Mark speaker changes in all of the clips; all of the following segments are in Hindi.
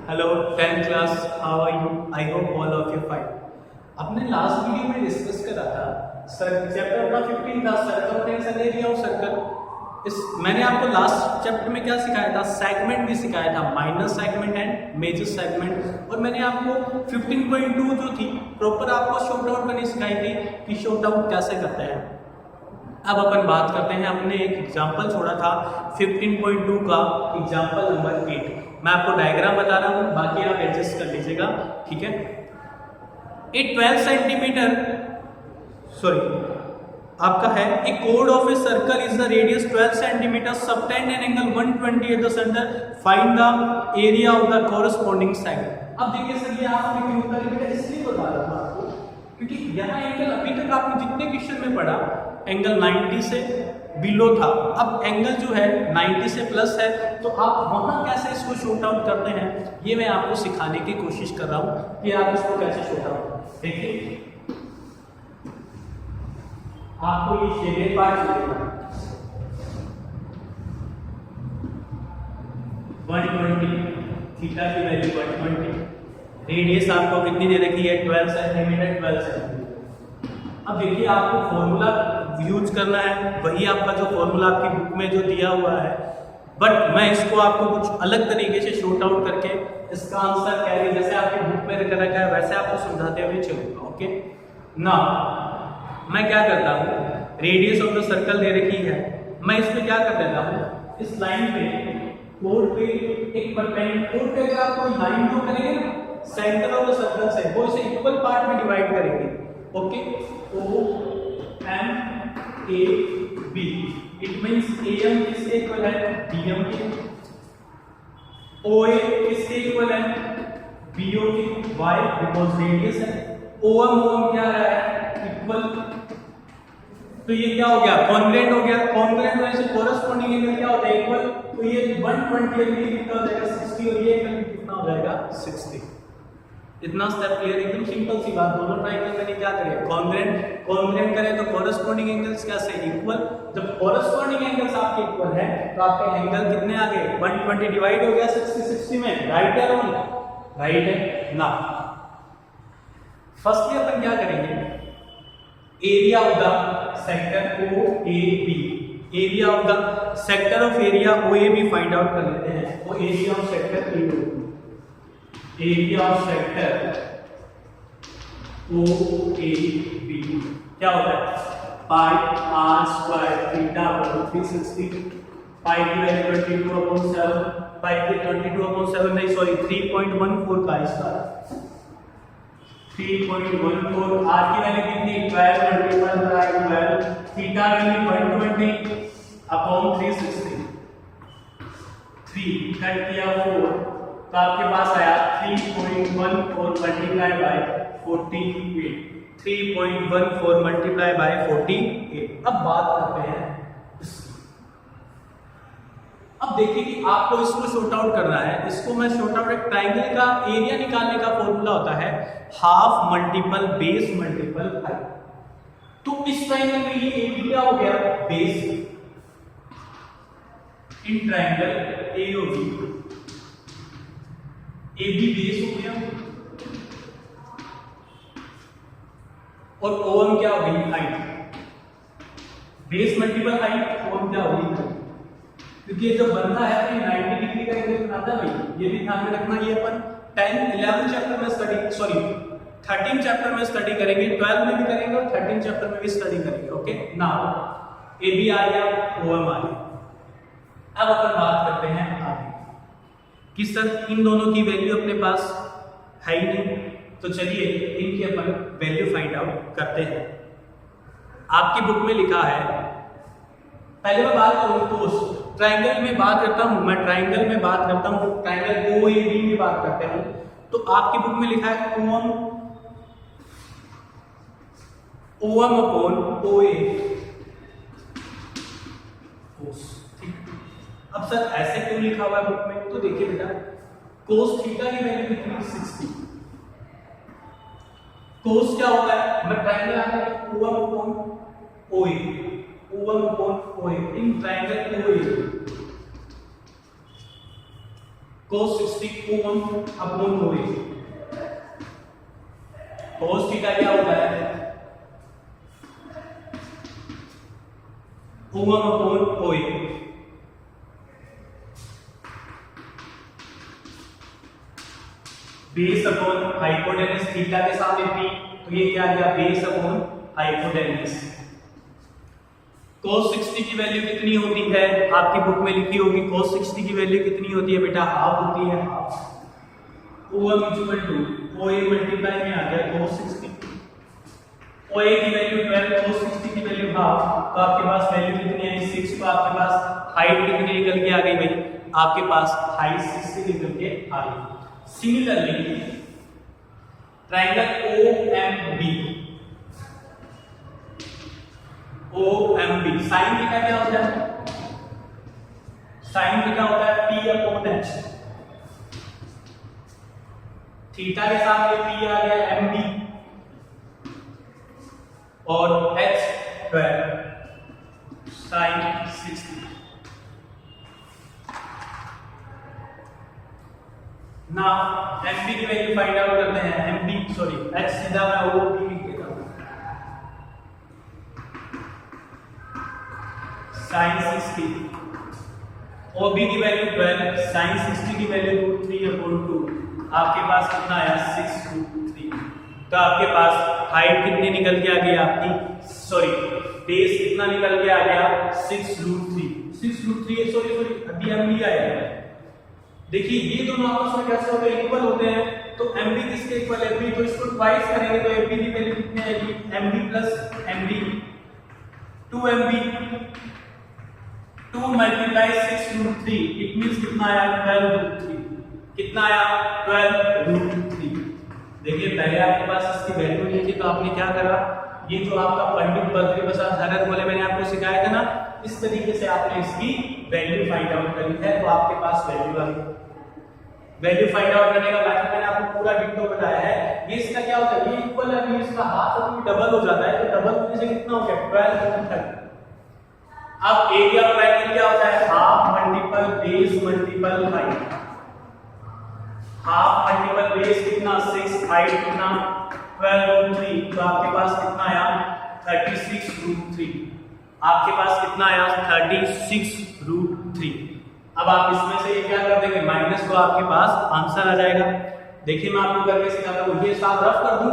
Speaker 1: Hello 10th class, how are you? I hope all of you fine. अपने लास्ट वीडियो में डिस्कस करा था सर चैप्टर अपना 15 था circumference and area of circle. इस मैंने आपको लास्ट चैप्टर में क्या सिखाया था? सेगमेंट भी सिखाया था, minor segment and major segment. और मैंने आपको 15.2 जो थी प्रॉपर आपको शॉर्ट आउट करनी सिखाई थी कि शॉर्ट आउट कैसे करते हैं। अब अपन बात करते हैं, हमने एक एग्जाम्पल छोड़ा था 15.2 का, एग्जाम्पल नंबर 8। मैं आपको डायग्राम बता रहा हूँ, बाकी आप एडजस्ट कर लीजिएगा, ठीक है। ए 12 सेंटीमीटर आपका है ए कोड of a circle is the radius 12 centimetre subtend an angle 120 at the centre, find the area of the corresponding segment. अब देखिए सर, ये आपने क्यों बता रहे, इसलिए बता रहा था आपको क्योंकि यहाँ एंगल अभी तक आपने जितने क्वेश्चन में पढ़ा एंगल 90 से बिलो था। अब एंगल जो है 90 से प्लस है, तो आप वहां कैसे इसको शॉर्ट आउट करते हैं, ये मैं आपको सिखाने की कोशिश कर रहा हूं कि आप इसको कैसे शॉर्ट आउट। देखिए आपको ये शेडेड पार्ट मिलेगा 120, थीटा की वैल्यू 120, रेडियस आपको कितनी दे रखी है 12 सेंटीमीटर 12 सेंटीमीटर। अब देखिए आपको फॉर्मूला यूज करना है, वही आपका जो फॉर्मूला आपकी बुक में जो दिया हुआ है, बट मैं इसको आपको कुछ अलग तरीके से शॉर्ट आउट करके इसका आंसर कैरी जैसे आपकी बुक में रखा है वैसे आपको समझाते हुए चलूंगा। ओके ना, मैं क्या करता हूँ, रेडियस ऑफ द सर्कल दे रखी है, मैं इस पे क्या कर देता हूँ, इस लाइन पे कोड पे एक परपेंडिकुलर पे अगर आप कोई लाइन ड्रॉ करेंगे ना सेंटर ऑफ द सर्कल से, वो इसे इक्वल पार्ट में डिवाइड करेंगे। Okay, O M A B, it means AM किसके इक्वल है, DM के, OA किसके इक्वल है, BO के, Why? बिकॉज रेडियस है। OM क्या रहा है, इक्वल, तो ये क्या हो गया, कॉन्ग्रुएंट हो गया। कॉन्ग्रुएंट होने से कोरस्पॉन्डिंग एंगल क्या होता है, इक्वल, तो ये 120 एंगल कितना हो जाएगा 60, और ये एंगल कितना हो जाएगा 60। इतना स्टेप क्लियर, एकदम सिंपल सी बात। दोनों ट्रायंगल मैंने क्या करे, कॉन्ग्रुएंट करें तो कोरस्पॉन्डिंग एंगल्स कैसे इक्वल, जब कोरस्पॉन्डिंग एंगल्स आपके इक्वल है तो आपके एंगल कितने आ गए 120 डिवाइड हो गया 60 में, राइट है रॉन्ग, राइट है ना। फर्स्टली अपन क्या करेंगे, area of the sector OAB, area of the sector of area OAB find out कर लेते हैं। वो area of sector OAB, area of sector OAB क्या होता है, पाई r स्क्वायर थीटा अपॉन 360, पाई की वैल्यू 22/7, पाई की 22/7 नहीं सॉरी 3.14 का इसका 3.14, r की वैल्यू कितनी 12 थीटा वैल्यू 120 अपॉन 360, 3 कट किया 4, तो आपके पास आया 3.14 मल्टीप्लाई बाय 48, 3.14 मल्टीप्लाई बाय 48। अब बात करते हैं अब देखिए कि आपको इसको शॉर्ट आउट करना है। इसको मैं शॉर्ट आउट, एक ट्रायंगल का एरिया निकालने का फॉर्मूला होता है half multiple base multiple height. तो इस ट्रायंगल में ये AB क्या हो गया, base, in triangle AOB AB base हो गया, और OM क्या हो गई, height, base multiple height, OM क्या हो गई, क्योंकि ये जब बनता है तो ये 90 डिग्री का एंगल बनाता है भाई, ये भी ध्यान में रखना। ये अपन 11 चैप्टर में स्टडी, सॉरी 13 चैप्टर में स्टडी करेंगे, 12 में भी करेंगे और 13 चैप्टर में भी स्टडी करेंगे। ओके ना, AB आ गया, OM आ गया। अब अपन बात करते हैं आगे कि सर इन दोनों की वैल्यू अपने पास है ही नहीं, तो चलिए इनकी अपन वैल्यू फाइंड आउट करते हैं। आपकी बुक में लिखा है, पहले मैं बात करूं तो ट्रायंगल में बात करता हूं, मैं ट्रायंगल में बात करता हूं, ट्रायंगल OAB में बात करते हैं, तो आपकी बुक में लिखा है OM अपॉन OA। अब सर ऐसे क्यों लिखा हुआ है बुक में, तो देखिए बेटा कोस थीटा की वैल्यू कितनी 60, कोस क्या होता है, मैं ट्रायंगल आता है OM upon OA, in triangle OA cos 60 O M upon OA। cos theta क्या होता है? O M upon OA। Base upon hypotenuse theta के साथ एपी, तो ये क्या गया? Base upon hypotenuse. cos 60 की वैल्यू कितनी होती है? आपकी बुक में लिखी होगी cos 60 की वैल्यू कितनी होती है बेटा? हाफ होती है, half. OM equal to OA multiply में आ गया cos 60। OA की वैल्यू 12, cos 60 की वैल्यू हाफ, तो आपके पास वैल्यू कितनी आई? 6। तो आपके पास हाइट कितनी निकल के आ गई भाई? आपके पास हाइट 60 निकल के आ गई। Similarly triangle OMB, sine theta क्या होता है? साइन थीटा होता है P अपॉन H। थीटा के साथ ये P आ गया MB और H 12 साइन 60। ना MB की वैल्यू फाइंड आउट करते हैं। H सीधा मैं OB लिख देता हूं, साइन 60। OB की वैल्यू 12, साइन 60 की वैल्यू √3/2। आपके पास कितना आया? 6√3। तो आपके पास हाइट कितनी निकल के आ गई आपकी? बेस कितना निकल के आ गया? 6√3। 6√3 सॉरी अभी MB आया है। देखिए ये दोनों आपस में कैसे होते हैं? इक्वल होते हैं। तो MB किसके इक्वल है? MB, तो इसको ट्वाइस करेंगे तो MB की वैल्यू कितनी आएगी? MB plus MB 2MB 2 multiply 6√3, it means कितना आया? 12√3। कितना आया? 12√3। देखिए पहले आपके पास इसकी वैल्यू नहीं थी, तो आपने क्या करा? ये जो आपका पंडित बद्री प्रसाद धरत बोले मैंने आपको सिखाया था ना, इस तरीके से आपने इसकी वैल्यू फाइंड आउट करी है, तो आपके पास वैल्यू आ गई। वैल्यू फाइंड आउट करने का मेथड मैंने आपको पूरा डिटेल बताया है। ये इसका क्या होता है? ये इक्वल है, ये इसका हाफ है, तो डबल हो जाता है। तो डबल होने से कितना हो गया? 12 अब एरिया ऑफ ट्रायंगल क्या होता है? Half multiple base multiple height. Half multiple base कितना? 6, हाइट कितना? 12√3। तो आपके पास कितना आया? 36√3। आपके पास कितना आया? 36√3। अब आप इसमें से ये क्या कर देंगे? माइनस, तो आपके पास आंसर आ जाएगा। देखिए मैं आपको करके सिखाता हूं, ये साथ रफ कर दूं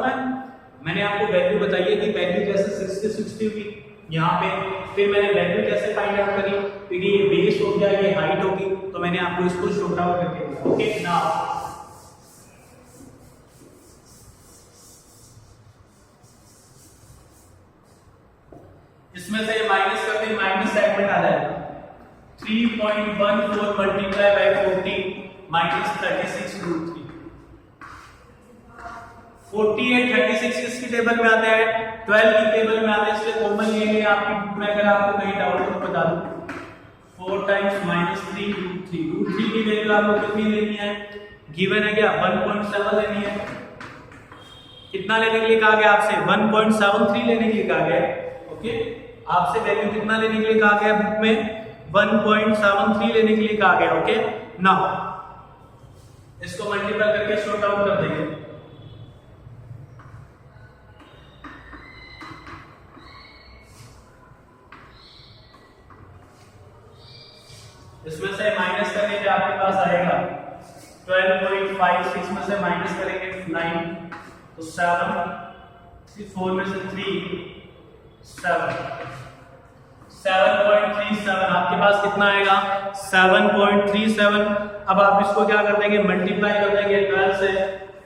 Speaker 1: मैंने आपको वैल्यू बताई है कि वैल्यू कैसे 60 हुई यहाँ पे, फिर मैंने वैल्यू कैसे फाइंड आउट करी, क्योंकि ये बेस हो गया, ये हाइट होगी, तो मैंने आपको इसको शॉर्ट आउट करके दिया। ओके नाउ इसमें से माइनस करते हैं, माइनस सेगमेंट आ जाएगा। 3.14 मल्टीप्लाई बाय 40 माइनस 36√3। 48 36 किसकी टेबल में आते हैं? 12 की टेबल में आते हैं, इसलिए कॉमन ले लिए आपकी बुक में। अगर आपको कहीं डाउट हो तो बता दूं। 4 टाइम्स -3√3। √3 की वैल्यू आपको कितनी लेनी है? गिवन है क्या? 1.7 लेनी है। कितना लेने के लिए कहा गया आपसे? 1.73 लेने के लिए कहा गया। ओके, आपसे वैल्यू कितना लेने के लिए कहा गया बुक में? 1.73 लेने के लिए कहा गया। ओके नाउ इसको मल्टीप्लाई करके शॉर्ट आउट कर देंगे। इसमें से माइनस करने पे आपके पास आएगा 12.56 में से माइनस करेंगे 9 तो 7, 4 में से 3 7 7.37 आपके पास कितना आएगा? 7.37। अब आप इसको क्या कर देंगे? मल्टीप्लाई कर देंगे 12 से,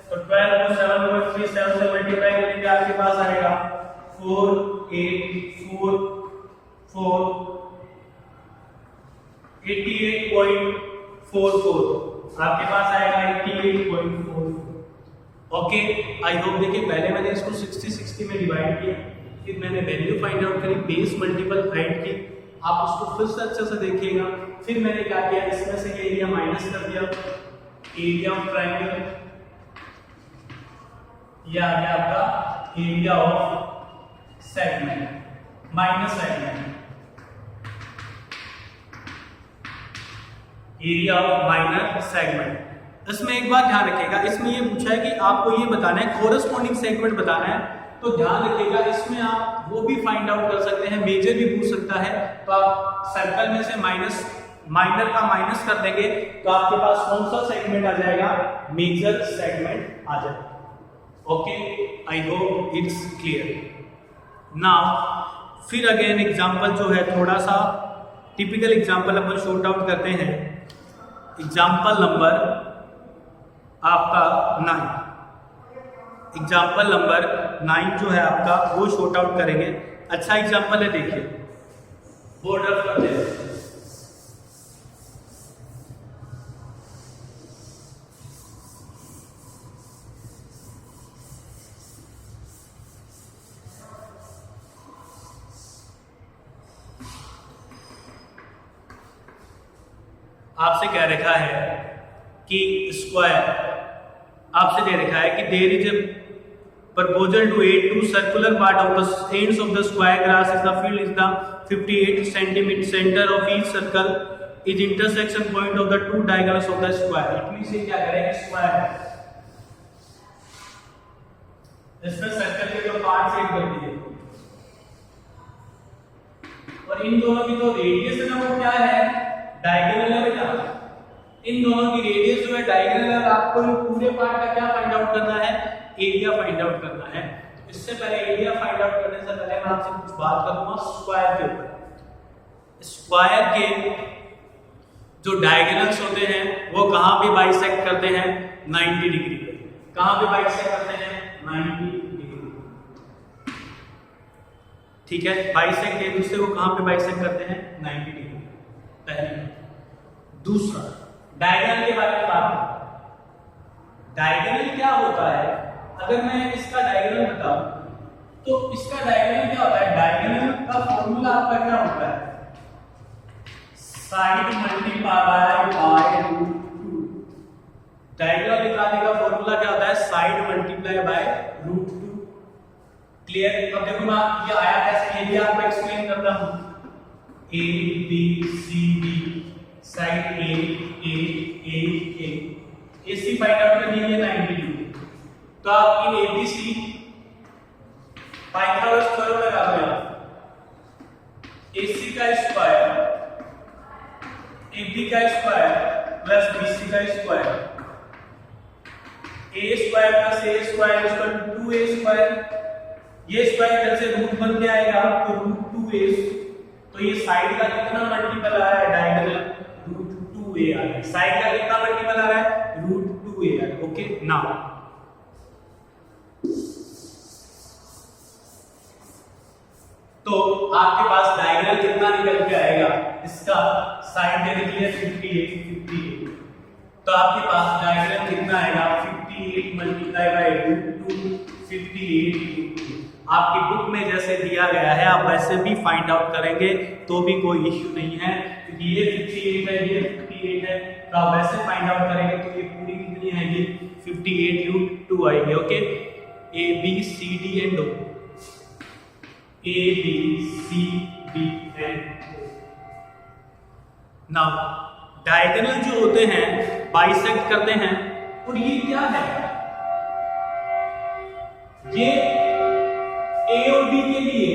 Speaker 1: तो 12 को 7.37 से मल्टीप्लाई करेंगे, आपके पास आएगा 88.44। आपके पास आएगा 88.44। Okay I hope. देखिए पहले मैंने इसको 60 में डिवाइड किया, फिर मैंने वैल्यू फाइंड आउट करी बेस मल्टीपल हाइट की। आप उसको फिर से अच्छे से देखिएगा। फिर मैंने क्या किया? इसमें से ये एरिया माइनस कर दिया, एरिया ऑफ ट्रायंगल, ये आ गया आपका area of segment minus segment. Area of minor segment. इसमें एक बात ध्यान रखिएगा, इसमें ये पूछा है कि आपको ये बताना है कोरस्पॉन्डिंग सेगमेंट बताना है, तो ध्यान रखिएगा इसमें आप वो भी फाइंड आउट कर सकते हैं, मेजर भी पूछ सकता है, तो आप सर्कल में से माइनर का माइनस कर देंगे तो आपके पास कौन सा सेगमेंट आ जाएगा, मेजर सेगमेंट आ जाएगा। Okay, I hope it's clear. Now फिर अगेन एग्जांपल जो है थोड़ा सा टिपिकल एग्जांपल अपन शॉर्ट आउट करते हैं। एग्जांपल नंबर आपका 9, एग्जांपल नंबर 9 जो है आपका वो शॉर्ट आउट करेंगे। अच्छा एग्जांपल है, देखिए बोर्ड रफ करते हैं। आपसे कह रखा है कि स्क्वायर, आपसे दे रखा है कि there is a proposal to aid two circular part of the ends of the square grass is the field is the 58 centimeter center of each circle is intersection point of the two diagonals of the square। It means ये क्या करेंगे, स्क्वायर इसमें सर्कल के जो पार्ट सेट कर दिए और इन दोनों की जो रेडियस है ना वो क्या है, डायगोनल है बेटा। इन दोनों की रेडियस जो है डायगोनल है, आपको पूरे पार्ट का क्या फाइंड आउट करना है, एरिया फाइंड आउट करना है। तो इससे पहले एरिया फाइंड आउट करने से पहले मैं आपसे कुछ बात करूंगा स्क्वायर के ऊपर। स्क्वायर के जो डायगोनल्स होते हैं वो कहां पे बाइसेक्ट करते हैं, 90 डिग्री पे। कहां पे बाइसेक्ट करते हैं, 90 डिग्री। ठीक है, बाइसेक्ट एक दूसरे को कहां पे बाइसेक्ट करते हैं, 90 डिग्री। पहली। दूसरा, डायगोनल के बारे में बात करें। डायगोनल क्या होता है, अगर मैं इसका डायगोनल बताऊं तो इसका डायगोनल क्या होता है, डायगोनल का फॉर्मूला आपका क्या होता है, side multiply by root 2। Diagonal निकालने का फॉर्मूला क्या होता है, side multiply by root 2। Clear. अब देखो ना ये आया कैसे, ये भी आपको एक्सप्लेन करता हूं। A B C D, side A A A A, AC find out करनी है 90 डिग्री। तो आप इन एबीसी पाइथागोरस थ्योरम लगा दो आप। एसी का स्क्वायर एबी का स्क्वायर प्लस बीसी का square, A square plus A square equal to 2a square. ये स्क्वायर इधर से रूट बन के आएगा तो रूट 2a, तो ये साइड का कितना मल्टीपल आ रहा है, डायगोनल रूट 2a आ रहा है। साइड का कितना मल्टीपल आ रहा है, रूट 2a आ रहा है। ओके, नाउ तो आपके पास डायगोनल कितना निकल के आएगा, इसका साइड दे दीजिए 58। तो आपके पास डायगोनल कितना आएगा, 58 मल्टीप्लाई बाय रूट 2, 58। आपकी बुक में जैसे दिया गया है आप वैसे भी फाइंड आउट करेंगे तो भी कोई इश्यू नहीं है, क्योंकि ये 58 है, ये 58 है, तो आप वैसे फाइंड आउट करेंगे तो ये पूरी कितनी आएगी, 58 रूट 2 आएगी। Okay, A B C D and O, A B C D and O. Now diagonal जो होते हैं बाइसेक्ट करते हैं, और ये क्या है, ये ए और बी के लिए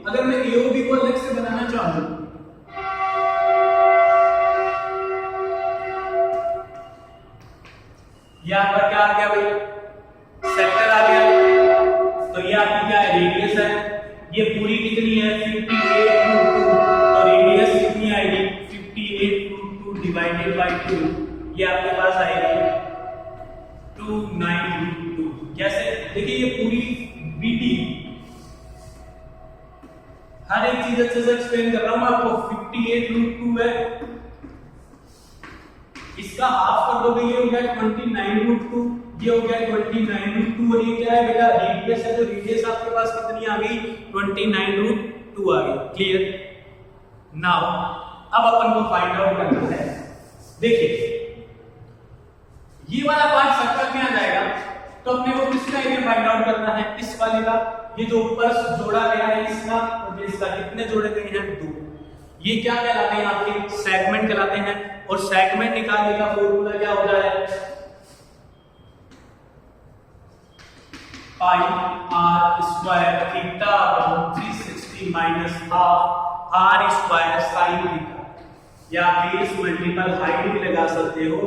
Speaker 1: अगर मैं ए और बी को अलग से बनाना चाहूं यहां पर क्या आ गया भाई, सेक्टर आ गया। तो ये आपकी क्या है, रेडियस है। ये पूरी कितनी है, 58 रूट 2, तो रेडियस कितनी आएगी, 58 रूट 2 डिवाइडेड बाय 2, ये आपके पास आएगी 29 रूट 2। कैसे, देखिए ये पूरी बीटी हर एक चीज अच्छे से एक्सप्लेन कर रहा हूं आपको। 58 रूट 2 है, इसका हाफ कर दोगे ये हो गया 29 रूट 2, ये हो गया 29 रूट 2, और ये क्या है बेटा, रेडियस है। तो रेडियस आपके पास कितनी आ गई, 29 रूट 2 आ गई। क्लियर। नाउ अब अपन को फाइंड आउट करना है, देखिए ये वाला पार्ट सर्कल में आ जाएगा, तो अपने को किसका एरिया फाइंड आउट करना है, इस वाले का। ये जो ऊपर जोड़ा गया है इसका और इसका, कितने जोड़े गए हैं, 2। ये क्या कहलाते हैं, आपके सेगमेंट कहलाते हैं। और सेगमेंट निकालने का फॉर्मूला क्या होता है, pi r square theta upon 360 minus half r square sine theta, या बेस मल्टीपल हाइट भी लगा सकते हो।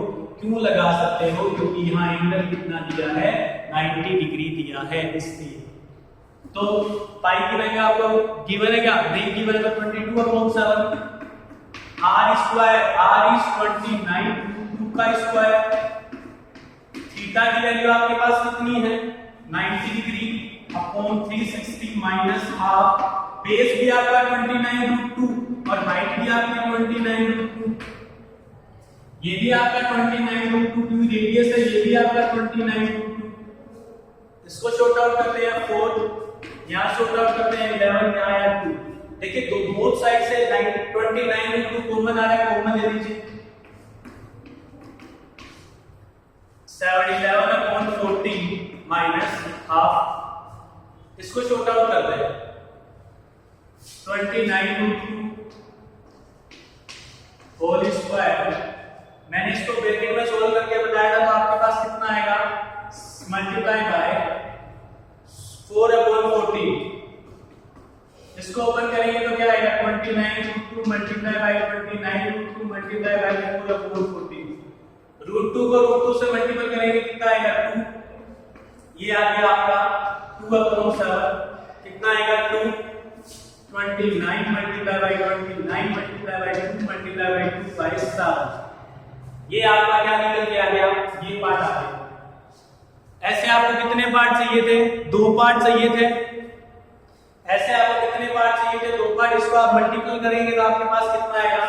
Speaker 1: क्यों लगा सकते हो, क्योंकि यहाँ एंगल कितना दिया है, 90 डिग्री दिया है इसलिए। तो पाई की वैल्यू आपको गिवन है क्या, नहीं गिवन है, तो 22/7 आर स्क्वायर, आर इज 29 2 का स्क्वायर, थीटा की वैल्यू आपके पास कितनी है 90 degree upon 360 minus half, base भी आपका 29√2 और हाइट भी आपकी 29√2, ये भी आपका 29√2 रेडियस है, ये भी आपका 29√2। इसको शॉर्ट आउट करते हैं 4, यहां शॉर्ट आउट करते हैं 11, यहां आया 2। देखिए दो बोथ साइड से 29√2 कॉमन आ रहा है, कॉमन ले लीजिए 711/14 माइनस हाफ, इसको शॉर्ट आउट करते हैं 29√2 होल स्क्वायर। मैंने इसको ब्रैकेट में सोल्व करके बताया था, तो आपके पास कितना आएगा, मल्टीप्लाई बाय 4/14, इसको ओपन करेंगे तो क्या आएगा 29√2 मल्टीप्लाई बाय 29√2 मल्टीप्लाई बाय 4/14, √2 को √2 से मल्टीप्लाई करेंगे कितना आएगा 2, ये आ गया आपका 2/7, कितना आएगा 2, 29 multiply by 29 multiply by 2 multiply by 2 by 7, ये आपका क्या निकल के आ गया, ये पार्ट आ गया। ऐसे आपको कितने पार्ट चाहिए थे, 2 पार्ट चाहिए थे। ऐसे आपको कितने पार्ट चाहिए थे, 2 पार्ट, इसको आप मल्टीपल करेंगे तो आपके पास कितना आएगा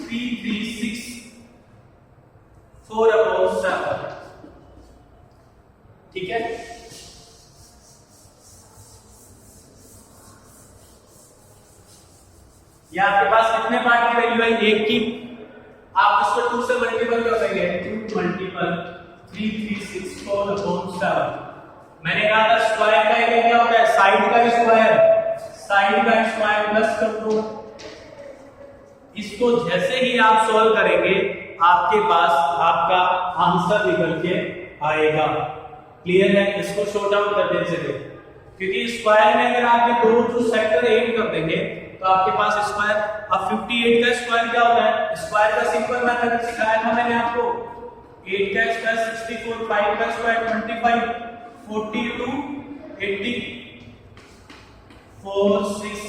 Speaker 1: 336/4/7, ठीक है। ये आपके पास कितने पार्ट की वैल्यू है, 1 की, आप इसको 2 से मल्टीपल कर देंगे, 2 मल्टीपल 3364/7। मैंने कहा था स्क्वायर का एरिया क्या होता है, साइड का स्क्वायर, साइड का स्क्वायर प्लस कर दो। इसको जैसे ही आप सॉल्व करेंगे आपके पास आपका आंसर निकल के आएगा, क्लियर है। इसको शॉर्ट आउट कर देते हैं, क्योंकि स्क्वायर में अगर आपके दो जो सेक्टर ऐड कर देंगे तो आपके पास स्क्वायर, अब 58 का स्क्वायर क्या होता है, स्क्वायर का सिंपल मेथड सिखाया था मैंने आपको, 8 का स्क्वायर 64, 5 का स्क्वायर 25, 42 80 4 6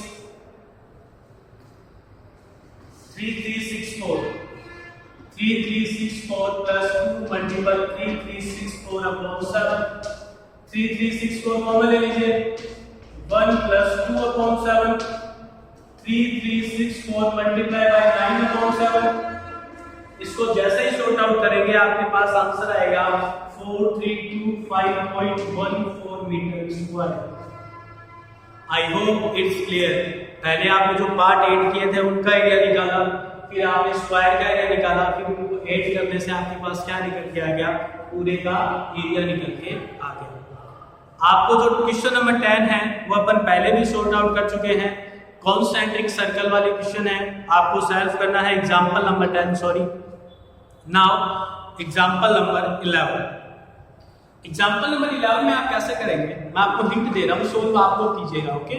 Speaker 1: 3364 प्लस 2 मल्टीपल 3364/7, 3364 कॉमन ले लीजिए, 1 प्लस 2/7, 3364 मल्टीप्लाई बाय 9/7, इसको जैसे ही सॉर्ट आउट करेंगे आपके पास आंसर आएगा 4325.14 metre square. I hope it's clear. पहले आपने जो पार्ट ऐड किए थे उनका एरिया निकाला, फिर आपने स्क्वायर का एरिया निकाला, फिर उनको ऐड करने से आपके पास क्या निकल के आ गया, पूरे का एरिया निकल के आ गया। आपको जो क्वेश्चन नंबर 10 है वो अपन पहले भी सॉर्ट आउट कर चुके हैं, कॉन्सेंट्रिक सर्कल वाले क्वेश्चन है, आपको सॉल्व करना है example number 10, sorry now example number 11। Example number 11 में आप कैसे करेंगे, मैं आपको हिंट दे रहा हूं, सोल्व आप लोग कीजिएगा, ओके।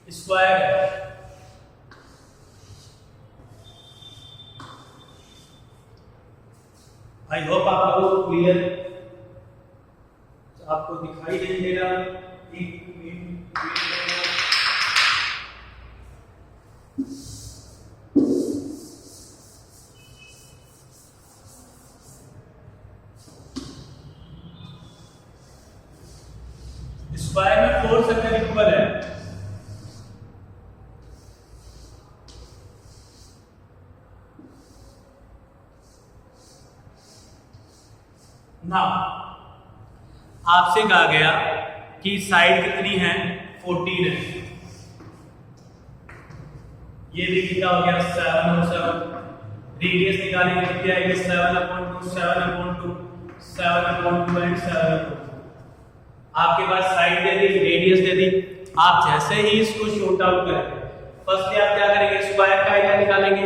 Speaker 1: स्क्वायर आई होप आप लोगों को क्लियर, आपको दिखाई नहीं दे रहा, स्क्वायर में 4 सर्कल इक्वल है, ना आपसे कहा गया कि साइड कितनी है 14 है, ये भी कितना हो गया 7 और 7, रेडियस निकालेंगे कितनी आएगी 7/2, 7/2 7/2 एंड 7/2। आपके पास साइड दे दी, रेडियस दे दी। आप जैसे ही इसको शॉर्ट आउट करेंगे, फर्स्ट आप क्या करेंगे, स्क्वायर का एरिया निकालेंगे।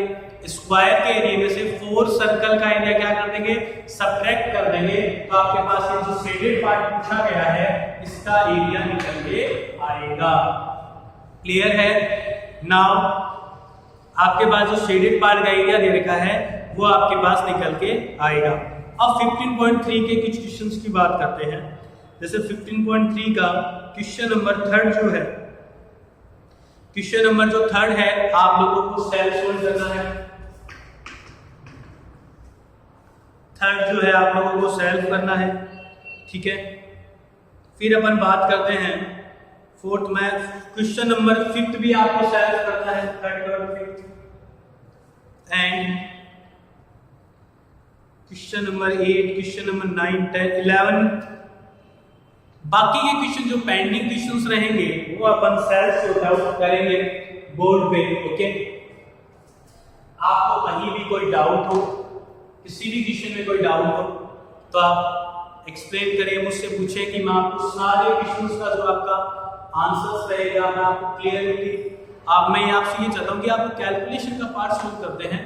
Speaker 1: स्क्वायर के एरिया में से 4 सर्कल का एरिया क्या कर देंगे, सब्ट्रैक्ट कर देंगे। तो आपके पास ये जो शेडेड पार्ट पूछा गया है इसका एरिया निकल के आएगा। क्लियर है? नाउ आपके पास जो शेडेड पार्ट का एरिया दे रखा है वो आपके पास निकल के आएगा। अब 15.3 के कुछ क्वेश्चंस की बात करते हैं। जैसे 15.3 का क्वेश्चन नंबर 3 जो है, क्वेश्चन नंबर जो 3 है आप लोगों को सेल्फ सोल्व करना है। 3 जो है आप लोगों को सेल्फ करना है, ठीक है। फिर अपन बात करते हैं 4th में, क्वेश्चन नंबर 5 भी आपको सेल्फ करना है, 3rd और 5th। And question number 8, question number 9, 10, 11। बाकी के क्वेश्चन जो पेंडिंग क्वेश्चंस रहेंगे वो अपन सेल्फ सॉर्ट आउट करेंगे बोर्ड पे। ओके, आपको कहीं भी कोई डाउट हो, किसी भी क्वेश्चन में कोई डाउट हो तो आप एक्सप्लेन करिए, मुझसे पूछें कि मैं आपको सारे क्वेश्चंस का जो आपका आंसर्स रहेगा मैं आपको क्लियरली मैं आपसे ये चाहता हूँ कि आप कैलकुलेशन का पार्ट सोल्व करते हैं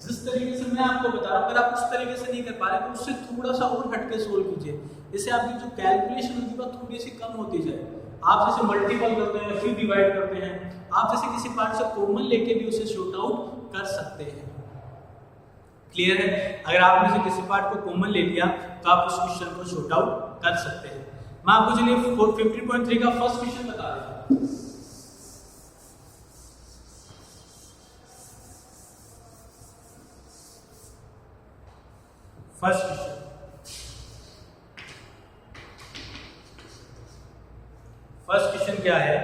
Speaker 1: जिस तरीके से मैं आपको बता रहा हूँ। अगर आप उस तरीके से नहीं कर पा रहे तो उससे थोड़ा सा और हटके सोल्व कीजिए, जिससे आपकी जो कैलकुलेशन होगी वो थोड़ी सी कम होती जाए। आप जैसे मल्टीपल करते हैं, फिर डिवाइड करते हैं, आप जैसे किसी पार्ट से कॉमन लेके भी उसे शॉर्ट आउट कर सकते हैं। क्लियर है? अगर आपने से किसी पार्ट को कॉमन ले लिया तो आप उस क्वेश्चन को शॉर्ट आउट कर सकते हैं। मैं आपको चलिए 15.3 का फर्स्ट क्वेश्चन बता देता हूँ। फर्स्ट क्वेश्चन क्या है,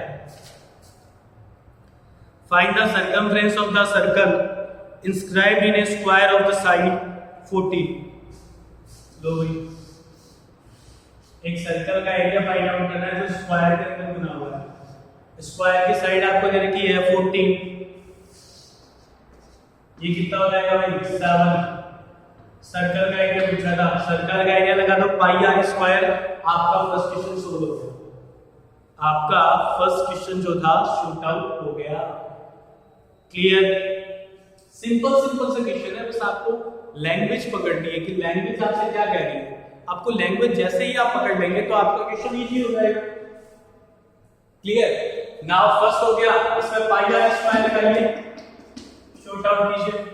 Speaker 1: find the circumference of the circle inscribed in A square of the side 40। लो भाई, एक सर्कल का एरिया फाइंड आउट करना है जो स्क्वायर के अंदर बना हुआ है। स्क्वायर की साइड आपको दे रखी है 14, ये कितना हो जाएगा भाई 7। सर्कल का एरिया पूछा था, सर्कल का एरिया लगा दो पाई आर स्क्वायर। आपका फर्स्ट क्वेश्चन सोल्व हो गया, आपका फर्स्ट क्वेश्चन जो था शूट आउट हो गया। क्लियर? सिंपल सिंपल से क्वेश्चन है, बस आपको लैंग्वेज पकड़नी है कि लैंग्वेज आपसे क्या कह रही है। आपको लैंग्वेज जैसे ही आप पकड़ लेंगे तो आपका क्वेश्चन इजी हो जाएगा। क्लियर? नाउ फर्स्ट हो गया, इसमें पाई आर स्क्वायर लगाइए, शॉर्ट आउट कीजिए।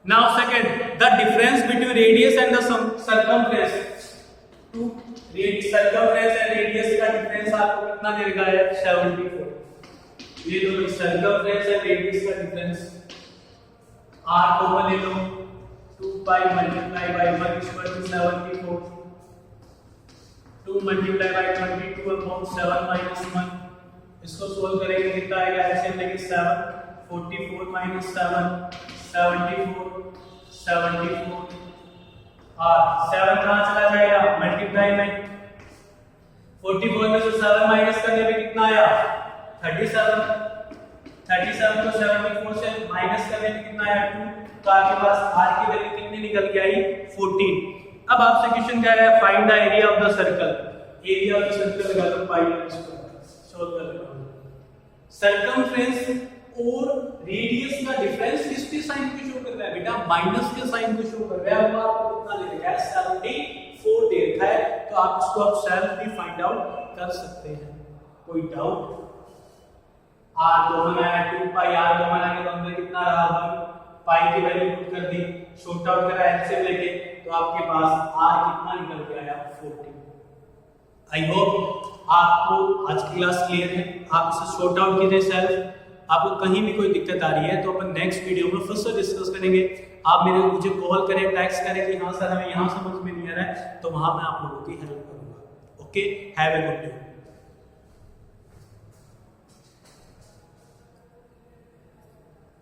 Speaker 1: Now second, the difference between radius and the circumference, to circumference and radius का difference आपको कितना दे रखा है 74। ये लो circumference and radius का difference, r कॉमन ले लो, 2 pi multiply by 1 is equal to 74, 2 multiply by 22 upon 7 minus 1। इसको सोल्व करेंगे कितना आएगा, ऐसे लेंगे 7, 44 minus 7, 74, 74 और 7 कहाँ चला जाएगा, मल्टीप्लाई में 44 में से 7 माइनस करने पे कितना आया 37, 37 को 74 से माइनस करने पे कितना आया 2। तो आपके पास r की वैल्यू कितनी निकल के आई 14। अब आपसे क्वेश्चन कह रहा है find the area of the circle. Area of the circle लगा दो पाई r स्क्वायर, सोल्व कर लो। सर्कमफ्रेंस और रेडियस का डिफरेंस किसके साइन को शो कर रहा है बेटा, माइनस के साइन को शो कर रहा है। वो आपको कितना दे रखा है 74 दे रखा है। तो आप इसको आप सेल्फ भी फाइंड आउट कर सकते हैं। कोई डाउट? r कॉमन आया, 2 पाई r कॉमन आया तो अंदर कितना रहा भाई, पाई की वैल्यू पुट कर दी, शॉर्ट आउट करा एलसीएम लेके, तो आपके पास r कितना निकल के आया 14। आई होप आपको आज की क्लास क्लियर है। आप इसे शॉर्ट आउट कीजिए सेल्फ। आपको कहीं भी कोई दिक्कत आ रही है तो अपन नेक्स्ट वीडियो में फिर से डिस्कस करेंगे। आप मुझे कॉल करें, टेक्स्ट करें कि हाँ सर हमें यहाँ समझ में नहीं आ रहा है, तो वहाँ मैं आप लोगों की हेल्प करूँगा। Okay, have a good day.